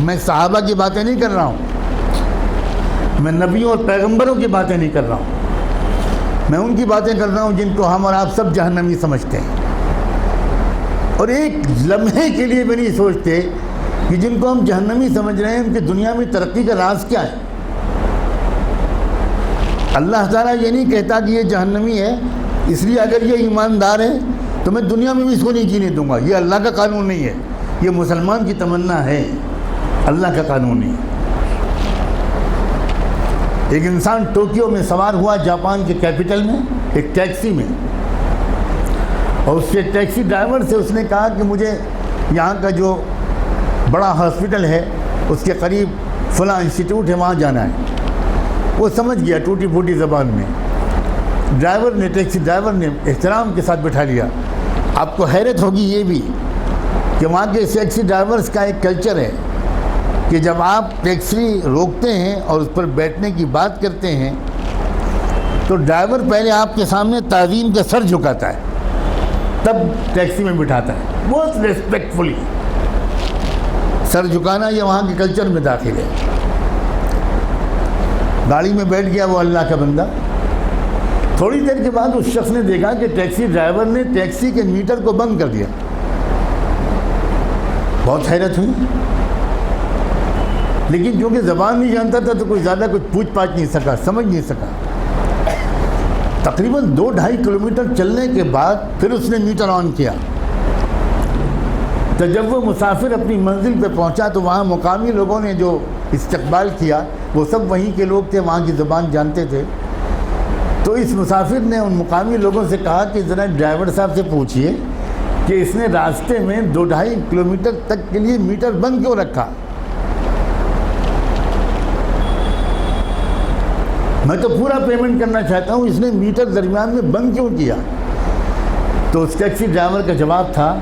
میں صحابہ کی باتیں نہیں کر رہا ہوں، میں نبیوں اور پیغمبروں کی باتیں نہیں کر رہا ہوں، میں ان کی باتیں کر رہا ہوں جن کو ہم اور آپ سب جہنمی سمجھتے ہیں، اور ایک لمحے کے لیے بھی نہیں سوچتے کہ جن کو ہم جہنمی سمجھ رہے ہیں ان کی دنیا میں ترقی کا راز کیا ہے۔ اللہ تعالیٰ یہ نہیں کہتا کہ یہ جہنمی ہے اس لیے اگر یہ ایماندار ہے تو میں دنیا میں بھی اس کو نہیں جینے دوں گا، یہ اللہ کا قانون نہیں ہے، یہ مسلمان کی تمنا ہے، اللہ کا قانون نہیں ہے۔ ایک انسان ٹوکیو میں سوار ہوا جاپان کے کیپٹل میں ایک ٹیکسی میں، اور اس کے ٹیکسی ڈرائیور سے اس نے کہا کہ مجھے یہاں کا جو بڑا ہاسپٹل ہے اس کے قریب فلاں انسٹیٹیوٹ ہے وہاں جانا ہے۔ وہ سمجھ گیا ٹوٹی پھوٹی زبان میں، ٹیکسی ڈرائیور نے احترام کے ساتھ بٹھا لیا۔ آپ کو حیرت ہوگی یہ بھی کہ وہاں کے ٹیکسی ڈرائیورز کا ایک کلچر ہے کہ جب آپ ٹیکسی روکتے ہیں اور اس پر بیٹھنے کی بات کرتے ہیں تو ڈرائیور پہلے آپ کے سامنے تعظیم کا سر جھکاتا ہے، تب ٹیکسی میں بٹھاتا ہے، بہت ریسپیکٹفلی۔ سر جھکانا یہ وہاں کے کلچر میں داخل ہے۔ گاڑی میں بیٹھ گیا وہ اللہ کا بندہ، تھوڑی دیر کے بعد اس شخص نے دیکھا کہ ٹیکسی ڈرائیور نے ٹیکسی کے میٹر کو بند کر دیا۔ بہت حیرت ہوئی، لیکن کیونکہ زبان نہیں جانتا تھا تو کوئی زیادہ کچھ پوچھ پاچھ نہیں سکا، سمجھ نہیں سکا۔ تقریباً 2-2.5 کلومیٹر چلنے کے بعد پھر اس نے میٹر آن کیا، تو جب وہ مسافر اپنی منزل پہ پہنچا تو وہاں مقامی لوگوں نے جو استقبال کیا وہ سب وہیں کے لوگ تھے، وہاں کی زبان جانتے تھے۔ تو اس مسافر نے ان مقامی لوگوں سے کہا کہ ذرا ڈرائیور صاحب سے پوچھئے کہ اس نے راستے میں 2-2.5 کلومیٹر تک کے لیے میٹر بند کیوں رکھا؟ میں تو پورا پیمنٹ کرنا چاہتا ہوں، اس نے میٹر درمیان میں بند کیوں کیا؟ تو اس ٹیکسی ڈرائیور کا جواب تھا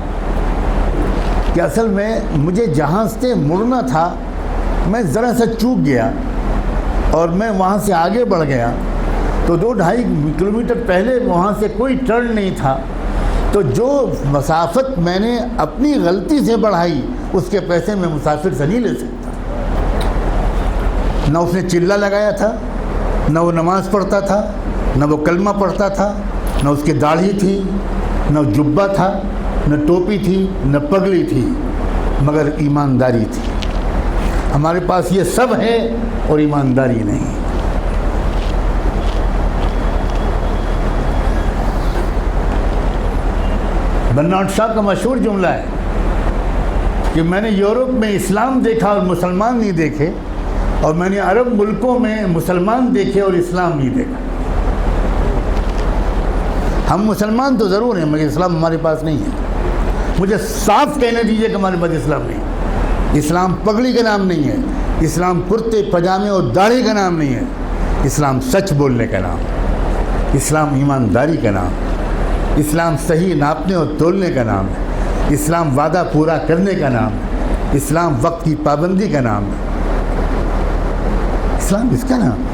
کہ اصل میں مجھے جہاں سے مڑنا تھا میں ذرا سا چوک گیا اور میں وہاں سے آگے بڑھ گیا، تو 2-2.5 کلومیٹر پہلے وہاں سے کوئی ٹرن نہیں تھا، تو جو مسافت میں نے اپنی غلطی سے بڑھائی اس کے پیسے میں مسافر سے نہیں لے سکتا۔ نہ اس نے چلہ لگایا تھا، نہ وہ نماز پڑھتا تھا، نہ وہ کلمہ پڑھتا تھا، نہ اس کی داڑھی تھی، نہ جبہ تھا، نہ ٹوپی تھی، نہ پگڑی تھی، مگر ایمانداری تھی۔ ہمارے پاس یہ سب ہے اور ایمانداری نہیں۔ برنارڈ شاہ کا مشہور جملہ ہے کہ میں نے یورپ میں اسلام دیکھا اور مسلمان نہیں دیکھے، اور میں نے عرب ملکوں میں مسلمان دیکھے اور اسلام نہیں دیکھا۔ ہم مسلمان تو ضرور ہیں مگر اسلام ہمارے پاس نہیں ہے۔ مجھے صاف کہنے دیجئے کہ ہمارے پاس اسلام نہیں ہے۔ اسلام پگڑی کا نام نہیں ہے، اسلام کرتے پجامے اور داڑھی کا نام نہیں ہے، اسلام سچ بولنے کا نام، اسلام ایمانداری کا نام، اسلام صحیح ناپنے اور تولنے کا نام ہے، اسلام وعدہ پورا کرنے کا نام ہے، اسلام وقت کی پابندی کا نام ہے، اسلام اس کا نام ہے۔